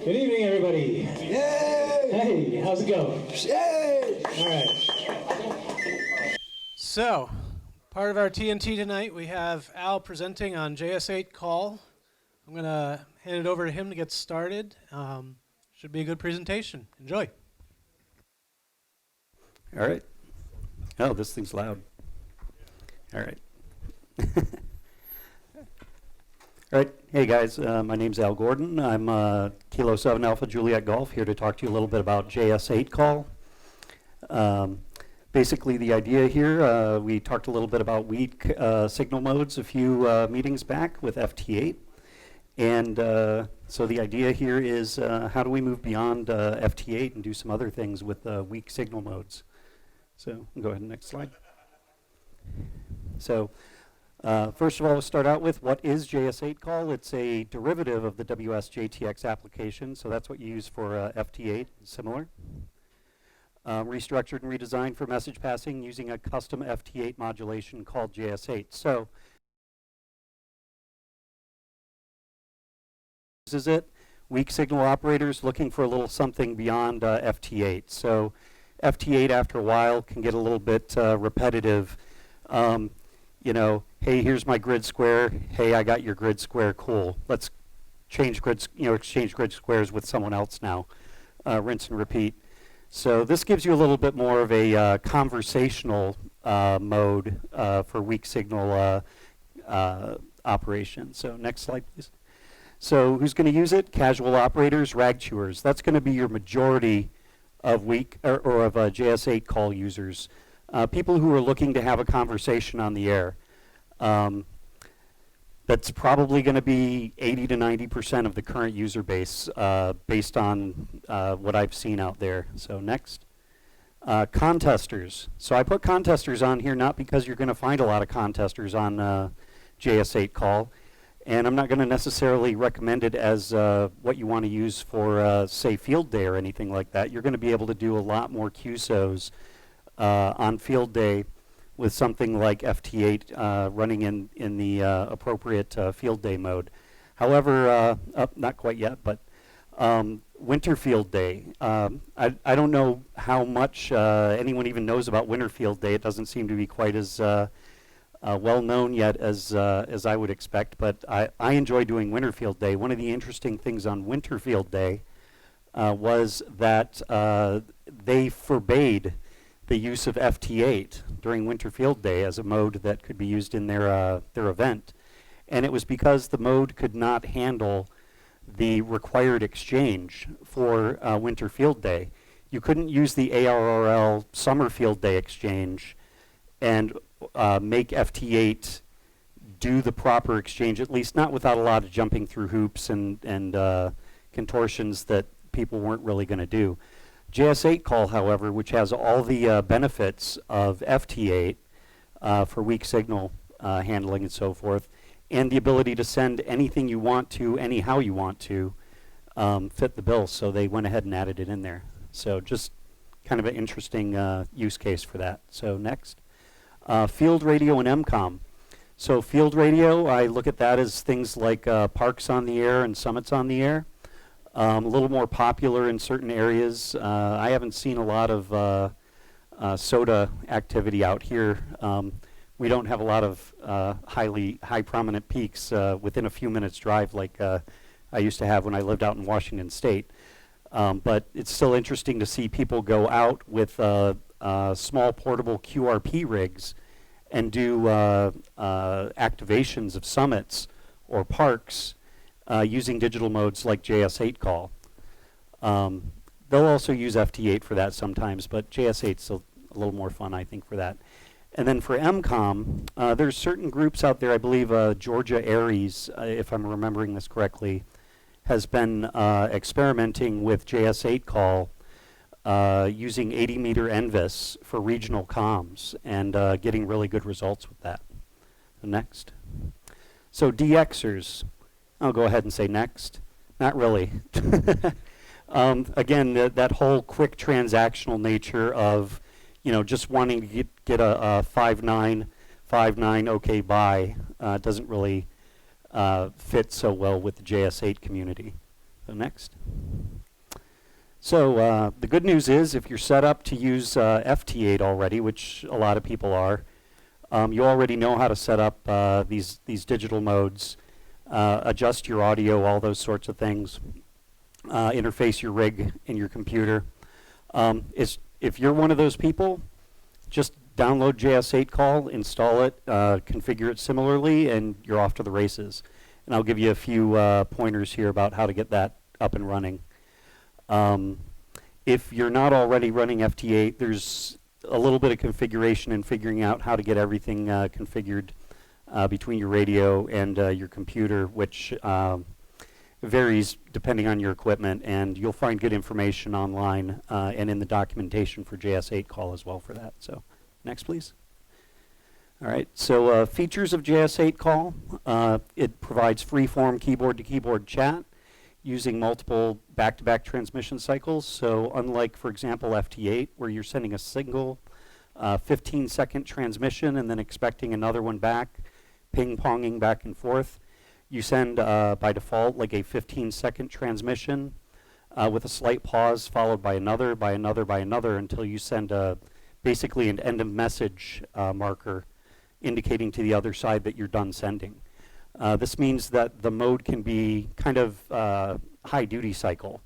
Good evening, everybody. Yay! Hey, how's it going? Yay! All right. So, part of our TNT tonight, we have Al presenting on JS8Call. I'm going to hand it over to him to get started. Should be a good presentation. Enjoy. All right. Oh, this thing's loud. All right. All right. Hey, guys. My name's Al Gordon. I'm Kilo 7 Alpha Juliet Golf, here to talk to you a little bit about JS8Call. Basically, the idea here, we talked a little bit about weak signal modes a few meetings back with FT8. And so the idea here is how do we move beyond FT8 and do some other things with weak signal modes. So go ahead, next slide. So first of all, we'll start out with what is JS8Call. It's a derivative of the WSJTX application, so that's what you use for FT8, similar. Restructured and redesigned for message passing using a custom FT8 modulation called JS8. So this is it. Weak signal operators looking for a little something beyond FT8. So FT8 after a while can get a little bit repetitive. You know, hey, here's my grid square. Hey, I got your grid square. Cool. Let's change grids, exchange grid squares with someone else now. Rinse and repeat. So this gives you a little bit more of a conversational mode for weak signal operation. So next slide, please. So who's going to use it? Casual operators, rag chewers. That's going to be your majority of weak of JS8Call users. People who are looking to have a conversation on the air. That's probably going to be 80 to 90% of the current user base based on what I've seen out there. So next. Contesters. So I put contesters on here not because you're going to find a lot of contesters on JS8Call. And I'm not going to necessarily recommend it as what you want to use for, say, field day or anything like that. You're going to be able to do a lot more QSOs on field day with something like FT8 running in the appropriate field day mode. However, not quite yet, but winter field day. I don't know how much anyone even knows about winter field day. It doesn't seem to be quite as well known yet as I would expect, but I enjoy doing winter field day. One of the interesting things on winter field day was that they forbade the use of FT8 during winter field day as a mode that could be used in their event. And it was because the mode could not handle the required exchange for winter field day. You couldn't use the ARRL summer field day exchange and make FT8 do the proper exchange, at least not without a lot of jumping through hoops and contortions that people weren't really going to do. JS8Call, however, which has all the benefits of FT8 for weak signal handling and so forth, and the ability to send anything you want to, anyhow you want to, fit the bill. So they went ahead and added it in there. So just kind of an interesting use case for that. So next. Field radio and MComm. So field radio, I look at that as things like parks on the air and summits on the air. A little more popular in certain areas. I haven't seen a lot of SOTA activity out here. We don't have a lot of high prominent peaks within a few minutes drive like I used to have when I lived out in Washington State. But it's still interesting to see people go out with small portable QRP rigs and do activations of summits or parks using digital modes like JS8Call. They'll also use FT8 for that sometimes, but JS8's a little more fun, I think, for that. And then for MComm, there's certain groups out there, I believe Georgia Aries, if I'm remembering this correctly, has been experimenting with JS8Call using 80-meter NVIS for regional comms and getting really good results with that. Next. So DXers. I'll go ahead and say next. Not really. Again, that whole quick transactional nature of, just wanting to get a 5.9 okay bye doesn't really fit so well with the JS8 community. So next. So the good news is if you're set up to use FT8 already, which a lot of people are, you already know how to set up these digital modes, adjust your audio, all those sorts of things, interface your rig in your computer. If you're one of those people, just download JS8Call, install it, configure it similarly, and you're off to the races. And I'll give you a few pointers here about how to get that up and running. If you're not already running FT8, there's a little bit of configuration and figuring out how to get everything configured between your radio and your computer, which varies depending on your equipment, and you'll find good information online and in the documentation for JS8Call as well for that. So next, please. All right, so features of JS8Call. It provides free-form keyboard-to-keyboard chat using multiple back-to-back transmission cycles. So unlike, for example, FT8, where you're sending a single 15-second transmission and then expecting another one back, ping-ponging back and forth, you send, by default, like a 15-second transmission with a slight pause followed by another, by another, by another, until you send basically an end-of-message marker indicating to the other side that you're done sending. This means that the mode can be kind of high duty cycle.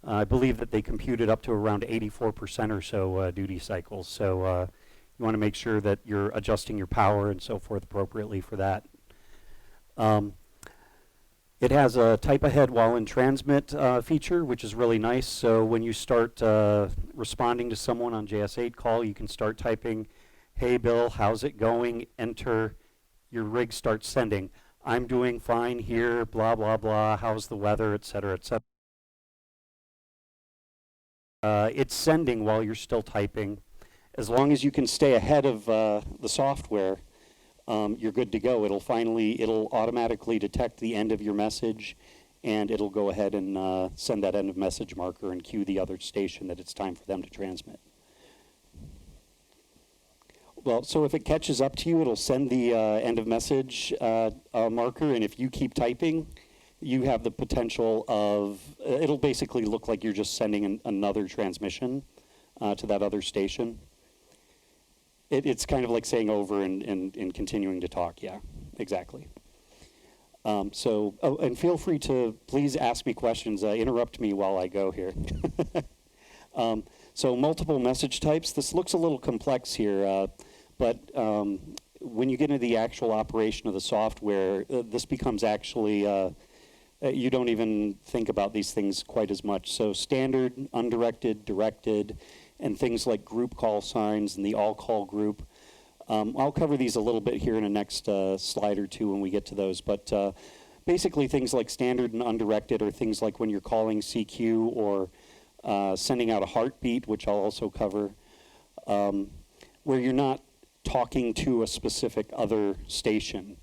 I believe that they computed up to around 84% or so duty cycles. So you want to make sure that you're adjusting your power and so forth appropriately for that. It has a type ahead while in transmit feature, which is really nice. So when you start responding to someone on JS8Call, you can start typing, "Hey Bill, how's it going?" Enter, your rig starts sending. "I'm doing fine here, blah, blah, blah, how's the weather," et cetera, et cetera. It's sending while you're still typing. As long as you can stay ahead of the software, you're good to go. It'll automatically detect the end of your message, and it'll go ahead and send that end of message marker and cue the other station that it's time for them to transmit. Well, so if it catches up to you, it'll send the end of message marker, and if you keep typing, you have the potential of, it'll basically look like you're just sending another transmission to that other station. It's kind of like saying over and continuing to talk, yeah, exactly. And feel free to please ask me questions, interrupt me while I go here. So multiple message types. This looks a little complex here, but when you get into the actual operation of the software, this becomes actually, you don't even think about these things quite as much. So standard, undirected, directed, and things like group call signs and the all call group. I'll cover these a little bit here in the next slide or two when we get to those, but basically things like standard and undirected are things like when you're calling CQ or sending out a heartbeat, which I'll also cover, where you're not talking to a specific other station.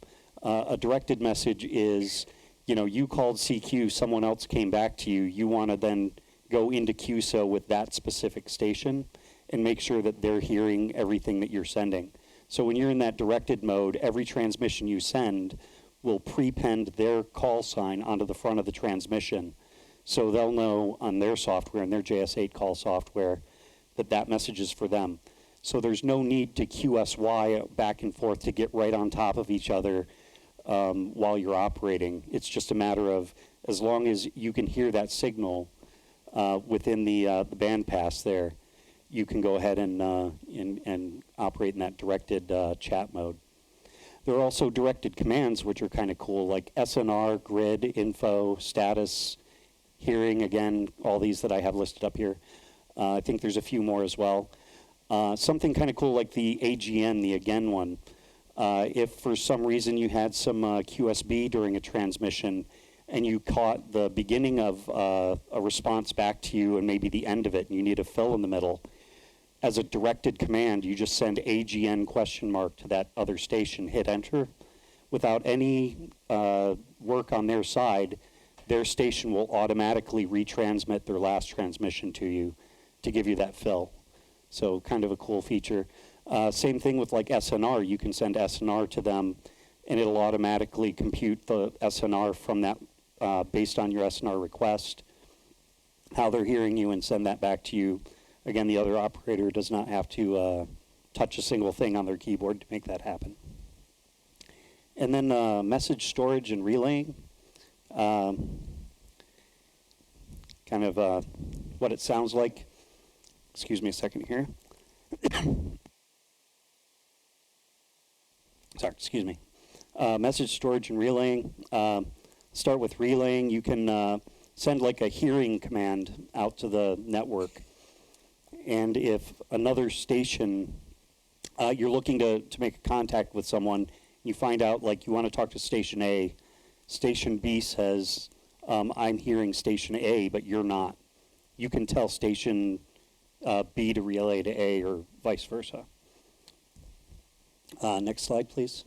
A directed message is, you called CQ, someone else came back to you, you want to then go into QSO with that specific station and make sure that they're hearing everything that you're sending. So when you're in that directed mode, every transmission you send will prepend their call sign onto the front of the transmission. So they'll know on their software, and their JS8Call software, that that message is for them. So there's no need to QSY back and forth to get right on top of each other while you're operating. It's just a matter of, as long as you can hear that signal within the band pass there, you can go ahead and operate in that directed chat mode. There are also directed commands, which are kind of cool, like SNR, grid, info, status, hearing, again, all these that I have listed up here. I think there's a few more as well. Something kind of cool like the AGN, the again one. If for some reason you had some QSB during a transmission and you caught the beginning of a response back to you and maybe the end of it and you need a fill in the middle, as a directed command, you just send AGN question mark to that other station, hit enter. Without any work on their side, their station will automatically retransmit their last transmission to you to give you that fill. So kind of a cool feature. Same thing with like SNR. You can send SNR to them and it'll automatically compute the SNR from that based on your SNR request, how they're hearing you, and send that back to you. Again, the other operator does not have to touch a single thing on their keyboard to make that happen. And then message storage and relaying. Kind of what it sounds like. Excuse me a second here. Sorry, excuse me. Message storage and relaying. Start with relaying. You can send like a hearing command out to the network. And if another station, you're looking to make a contact with someone, you find out like you want to talk to station A, station B says, I'm hearing station A, but you're not. You can tell station B to relay to A or vice versa. Next slide, please.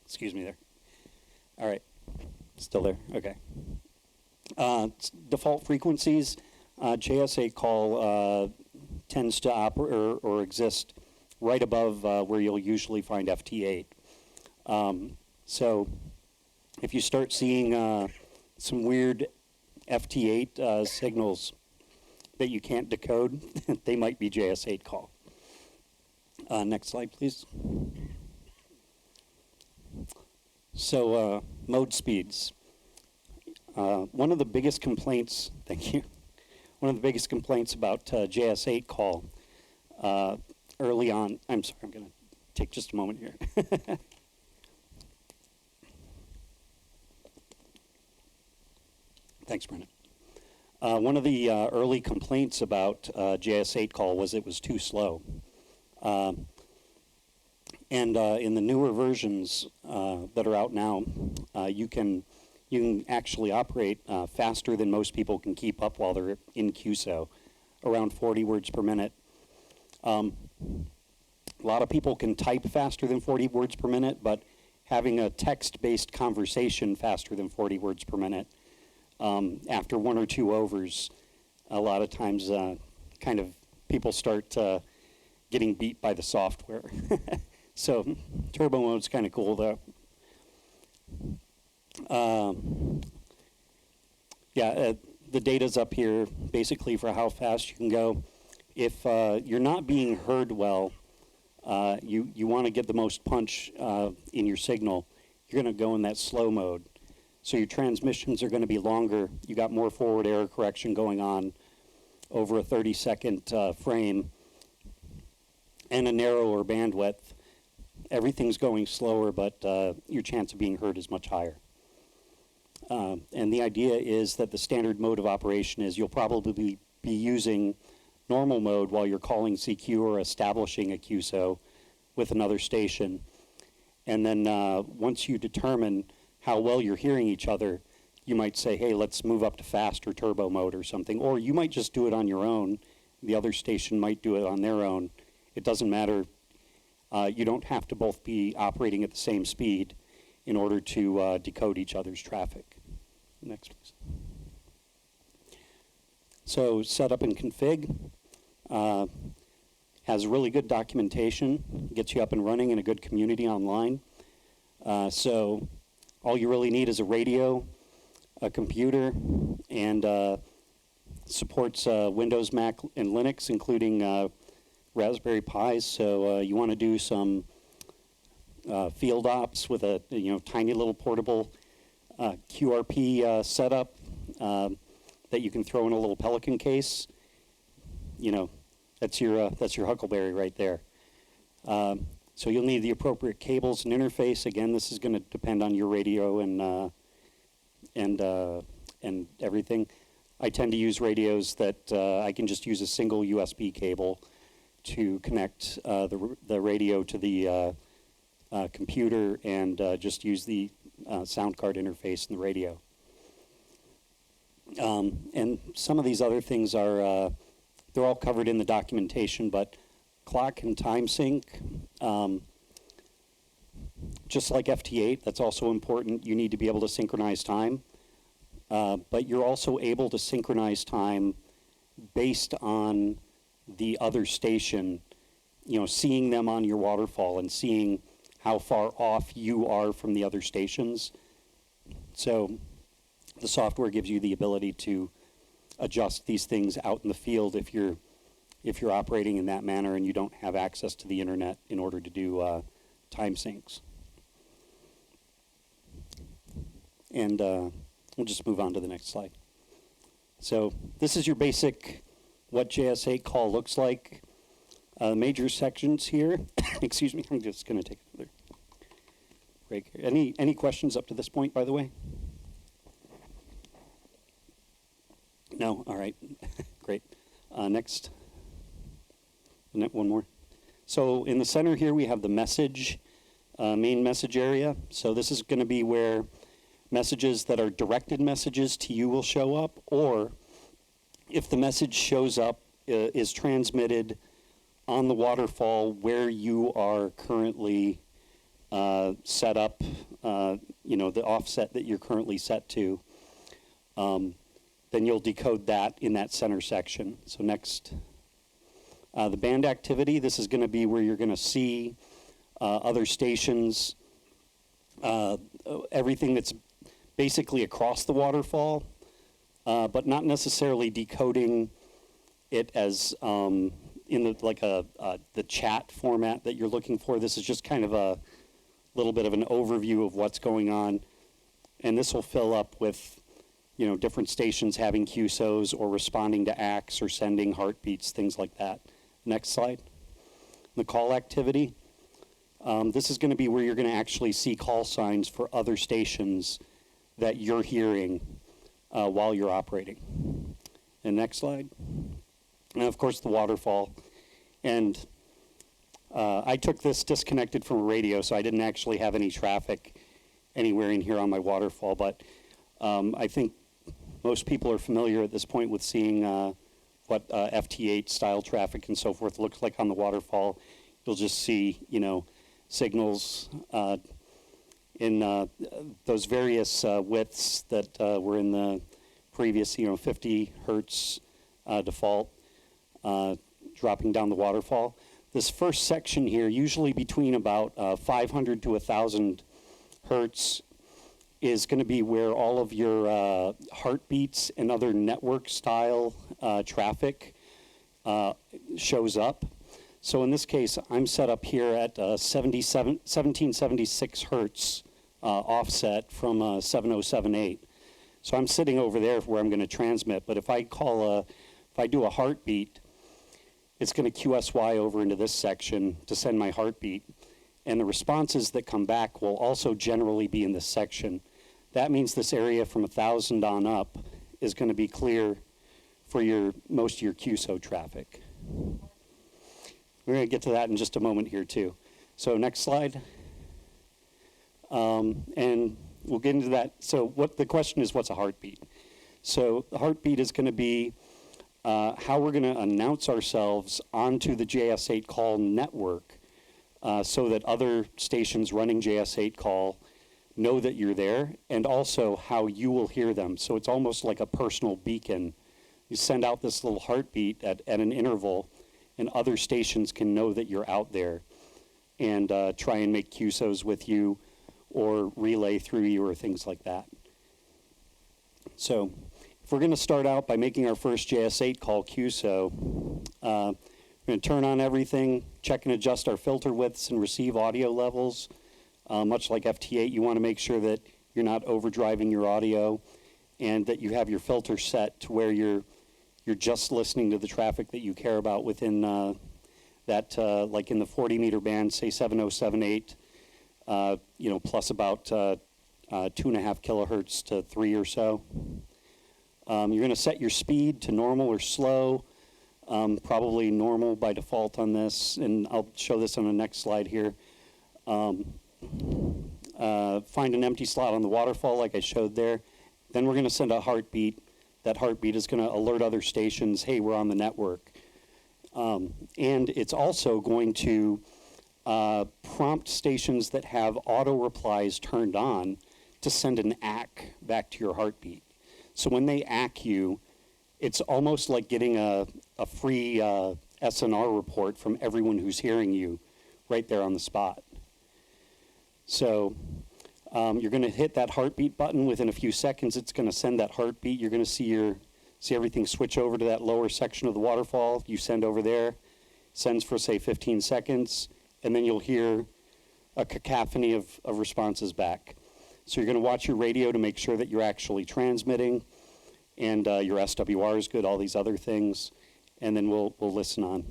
Excuse me there. All right, still there, okay. Default frequencies, JS8Call tends to operate or exist right above where you'll usually find FT8. So if you start seeing some weird FT8 signals that you can't decode, they might be JS8Call. Next slide, please. So mode speeds. One of the biggest complaints, thank you, one of the biggest complaints about JS8Call early on, I'm sorry, I'm going to take just a moment here. Thanks, Brennan. One of the early complaints about JS8Call was it was too slow. And in the newer versions that are out now, you can actually operate faster than most people can keep up while they're in QSO, around 40 words per minute. A lot of people can type faster than 40 words per minute, but having a text-based conversation faster than 40 words per minute, after one or two overs, a lot of times kind of people start getting beat by the software. So turbo mode's kind of cool though. The data's up here basically for how fast you can go. If you're not being heard well, you want to get the most punch in your signal, you're going to go in that slow mode. So your transmissions are going to be longer. You got more forward error correction going on over a 30-second frame and a narrower bandwidth. Everything's going slower, but your chance of being heard is much higher. And the idea is that the standard mode of operation is you'll probably be using normal mode while you're calling CQ or establishing a QSO with another station. And then once you determine how well you're hearing each other, you might say, hey, let's move up to fast or turbo mode or something. Or you might just do it on your own. The other station might do it on their own. It doesn't matter. You don't have to both be operating at the same speed in order to decode each other's traffic. Next, please. So setup and config has really good documentation, gets you up and running in a good community online. So all you really need is a radio, a computer, and supports Windows, Mac, and Linux, including Raspberry Pis. So you want to do some field ops with a tiny little portable QRP setup that you can throw in a little Pelican case. That's your Huckleberry right there. So you'll need the appropriate cables and interface. Again, this is going to depend on your radio and everything. I tend to use radios that I can just use a single USB cable to connect the radio to the computer and just use the sound card interface in the radio. And some of these other things are, they're all covered in the documentation, but clock and time sync, just like FT8, that's also important. You need to be able to synchronize time, but you're also able to synchronize time based on the other station seeing them on your waterfall and seeing how far off you are from the other stations. So the software gives you the ability to adjust these things out in the field if you're operating in that manner and you don't have access to the internet in order to do time syncs. And we'll just move on to the next slide. So this is your basic what JS8Call looks like. Major sections here. Excuse me, I'm just going to take another break here. Any questions up to this point, by the way? No? All right. Great. Next. One more. So in the center here, we have the message, main message area. So this is going to be where messages that are directed messages to you will show up, or if the message shows up, is transmitted on the waterfall where you are currently set up, the offset that you're currently set to, then you'll decode that in that center section. So next, the band activity, this is going to be where you're going to see other stations, everything that's basically across the waterfall, but not necessarily decoding it as in the chat format that you're looking for. This is just kind of a little bit of an overview of what's going on, and this will fill up with different stations having QSOs or responding to ACKs or sending heartbeats, things like that. Next slide. The call activity. This is going to be where you're going to actually see call signs for other stations that you're hearing while you're operating. And next slide. And of course the waterfall. And I took this disconnected from a radio, so I didn't actually have any traffic anywhere in here on my waterfall, but I think most people are familiar at this point with seeing what FT8 style traffic and so forth looks like on the waterfall. You'll just see, signals in those various widths that were in the previous, 50 hertz default, dropping down the waterfall. This first section here, usually between about 500 to 1,000 hertz, is going to be where all of your heartbeats and other network style traffic shows up. So in this case, I'm set up here at 1776 hertz offset from 7078. So I'm sitting over there where I'm going to transmit. But if I do a heartbeat, it's going to QSY over into this section to send my heartbeat. And the responses that come back will also generally be in this section. That means this area from 1,000 on up is going to be clear for most of your QSO traffic. We're going to get to that in just a moment here too. So next slide. And we'll get into that. So the question is, what's a heartbeat? So the heartbeat is going to be how we're going to announce ourselves onto the JS8Call network so that other stations running JS8Call know that you're there, and also how you will hear them. So it's almost like a personal beacon. You send out this little heartbeat at an interval, and other stations can know that you're out there and try and make QSOs with you or relay through you or things like that. So if we're going to start out by making our first JS8Call QSO, we're going to turn on everything, check and adjust our filter widths and receive audio levels. Much like FT8, you want to make sure that you're not overdriving your audio and that you have your filter set to where you're just listening to the traffic that you care about within that, like in the 40 meter band, say 7078, plus about 2.5 kilohertz to 3 or so. You're going to set your speed to normal or slow, probably normal by default on this, and I'll show this on the next slide here. Find an empty slot on the waterfall like I showed there. Then we're going to send a heartbeat. That heartbeat is going to alert other stations, hey, we're on the network. And it's also going to prompt stations that have auto replies turned on to send an ACK back to your heartbeat. So when they ACK you, it's almost like getting a free SNR report from everyone who's hearing you right there on the spot. So you're going to hit that heartbeat button. Within a few seconds, it's going to send that heartbeat. You're going to see everything switch over to that lower section of the waterfall. You send over there, sends for, say, 15 seconds, and then you'll hear a cacophony of responses back. So you're going to watch your radio to make sure that you're actually transmitting, and your SWR is good, all these other things, and then we'll listen on.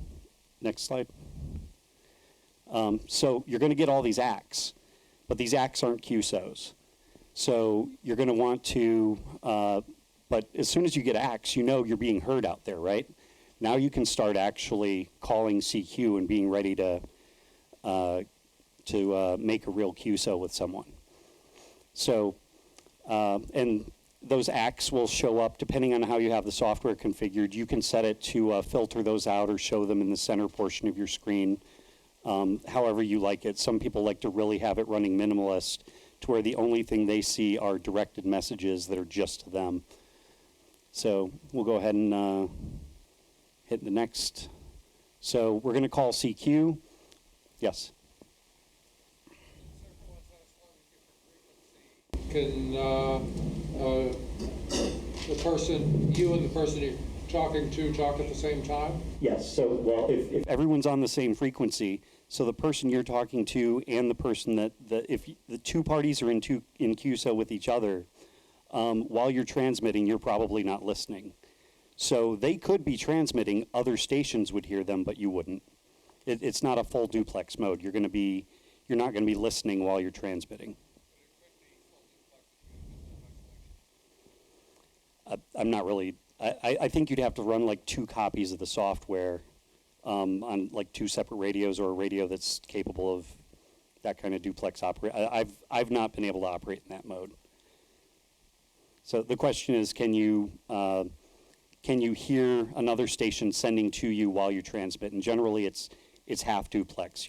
Next slide. So you're going to get all these ACKs, but these ACKs aren't QSOs. So you're going to want to, but as soon as you get ACKs, you know you're being heard out there, right? Now you can start actually calling CQ and being ready to make a real QSO with someone. So, and those ACKs will show up depending on how you have the software configured. You can set it to filter those out or show them in the center portion of your screen, however you like it. Some people like to really have it running minimalist to where the only thing they see are directed messages that are just to them. So we'll go ahead and hit the next. So we're going to call CQ. Yes. Can the person, you and the person you're talking to, talk at the same time? Yes. So, well, if everyone's on the same frequency, so the person you're talking to and the person if the two parties are in QSO with each other, while you're transmitting, you're probably not listening. So they could be transmitting, other stations would hear them, but you wouldn't. It's not a full duplex mode. You're not going to be listening while you're transmitting. I'm not really, I think you'd have to run like 2 copies of the software on like 2 separate radios, or a radio that's capable of that kind of duplex operate. I've not been able to operate in that mode. So the question is, can you hear another station sending to you while you transmit? And generally it's half duplex.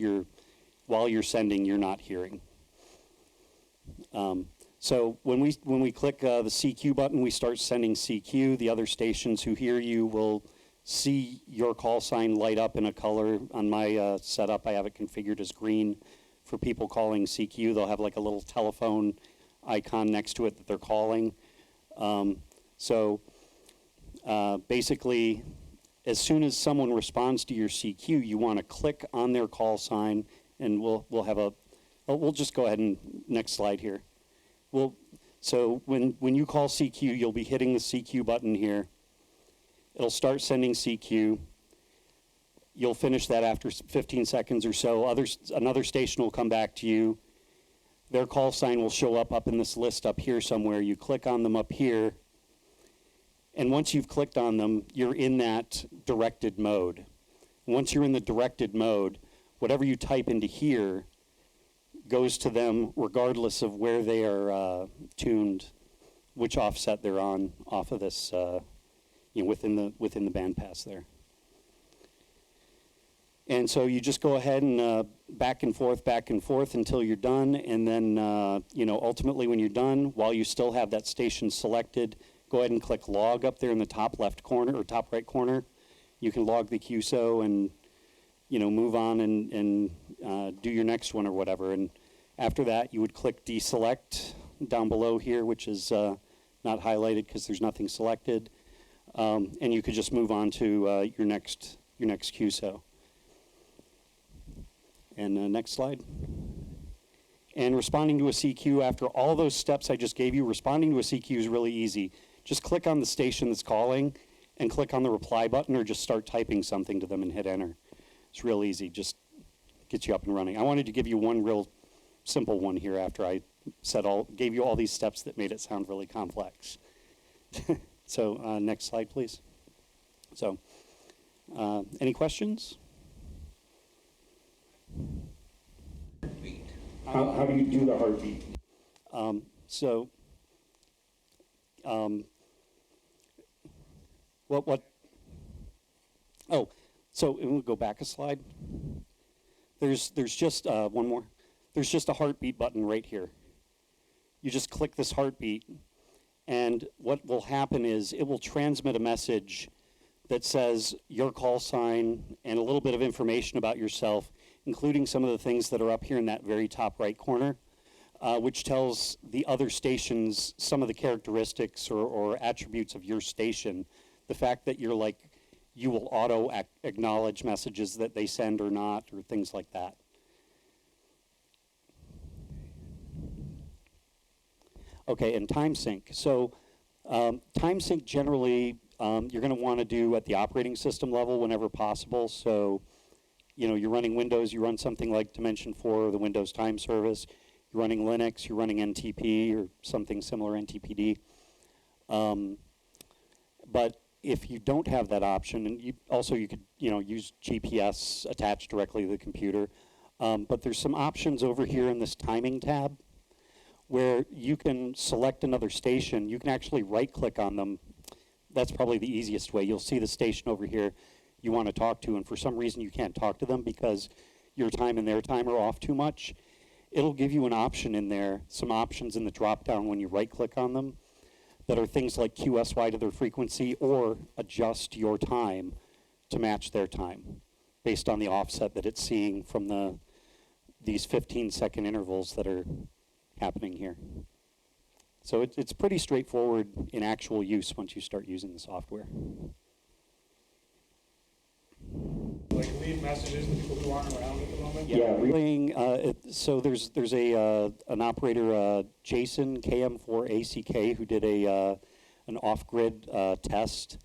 While you're sending, you're not hearing. So when we click the CQ button, we start sending CQ. The other stations who hear you will see your call sign light up in a color. On my setup, I have it configured as green. For people calling CQ, they'll have like a little telephone icon next to it that they're calling. Basically, as soon as someone responds to your CQ, you want to click on their call sign, and we'll have a. We'll just go ahead and next slide here. So when you call CQ, you'll be hitting the CQ button here. It'll start sending CQ. You'll finish that after 15 seconds or so. Another station will come back to you. Their call sign will show up in this list up here somewhere. You click on them up here. And once you've clicked on them, you're in that directed mode. Once you're in the directed mode, whatever you type into here goes to them regardless of where they are tuned, which offset they're on off of this, within the bandpass there. And so you just go ahead and back and forth until you're done, and then ultimately when you're done, while you still have that station selected, go ahead and click log up there in the top left corner or top right corner. You can log the QSO and move on and do your next one or whatever. And after that, you would click deselect down below here, which is not highlighted because there's nothing selected. And you could just move on to your next QSO. And next slide. And responding to a CQ, after all those steps I just gave you, responding to a CQ is really easy. Just click on the station that's calling and click on the reply button, or just start typing something to them and hit enter. It's real easy, just gets you up and running. I wanted to give you one real simple one here after I gave you all these steps that made it sound really complex. So next slide, please. So any questions? How do you do the heartbeat? So we'll go back a slide. There's just one more. There's just a heartbeat button right here. You just click this heartbeat, and what will happen is it will transmit a message that says your call sign and a little bit of information about yourself, including some of the things that are up here in that very top right corner, which tells the other stations some of the characteristics or attributes of your station. The fact that you will auto acknowledge messages that they send or not, or things like that. Okay, and time sync. So time sync generally you're going to want to do at the operating system level whenever possible. So, you know, you're running Windows, you run something like Dimension 4 or the Windows Time Service. You're running Linux, you're running NTP or something similar, NTPD. But if you don't have that option, and you could, you know, use GPS attached directly to the computer. But there's some options over here in this timing tab where you can select another station. You can actually right-click on them. That's probably the easiest way. You'll see the station over here you want to talk to, and for some reason you can't talk to them because your time and their time are off too much. It'll give you an option in there, some options in the drop-down when you right-click on them that are things like QSY to their frequency or adjust your time to match their time based on the offset that it's seeing from these 15-second intervals that are happening here. So it's pretty straightforward in actual use once you start using the software. Like leave messages to people who aren't around at the moment? Yeah, relaying, so there's an operator, Jason KM4 ACK, who did an off-grid test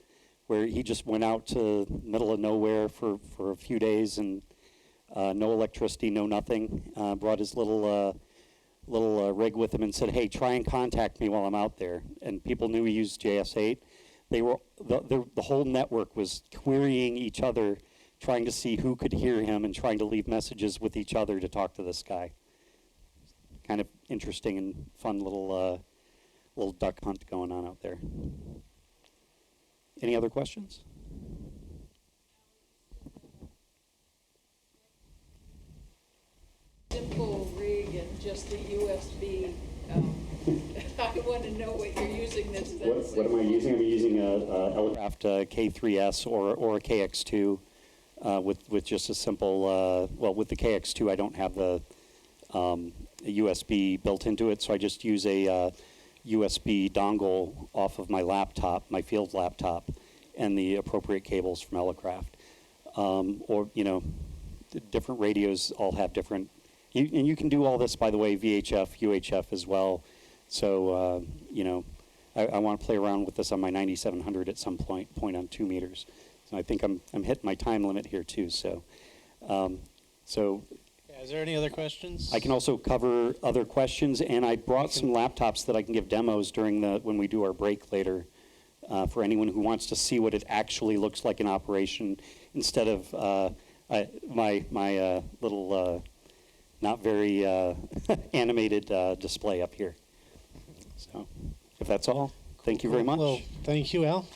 where he just went out to middle of nowhere for a few days and no electricity, no nothing. Brought his little rig with him and said, "Hey, try and contact me while I'm out there." And people knew he used JS8. The whole network was querying each other, trying to see who could hear him and trying to leave messages with each other to talk to this guy. Kind of interesting and fun little duck hunt going on out there. Any other questions? Simple rig and just the USB. I want to know what you're using this. What am I using? I'm using a Elecraft K3S or a KX2 with just a simple, well, with the KX2 I don't have a USB built into it, so I just use a USB dongle off of my laptop, my field laptop, and the appropriate cables from Elecraft. Or, you know, different radios all have different, and you can do all this, by the way, VHF, UHF as well. So, you know, I want to play around with this on my 9700 at some point on 2 meters. So I think I'm hitting my time limit here too. So, Is there any other questions? I can also cover other questions, and I brought some laptops that I can give demos during when we do our break later, for anyone who wants to see what it actually looks like in operation instead of my little not very animated display up here. So, if that's all, thank you very much. Well, thank you, Al.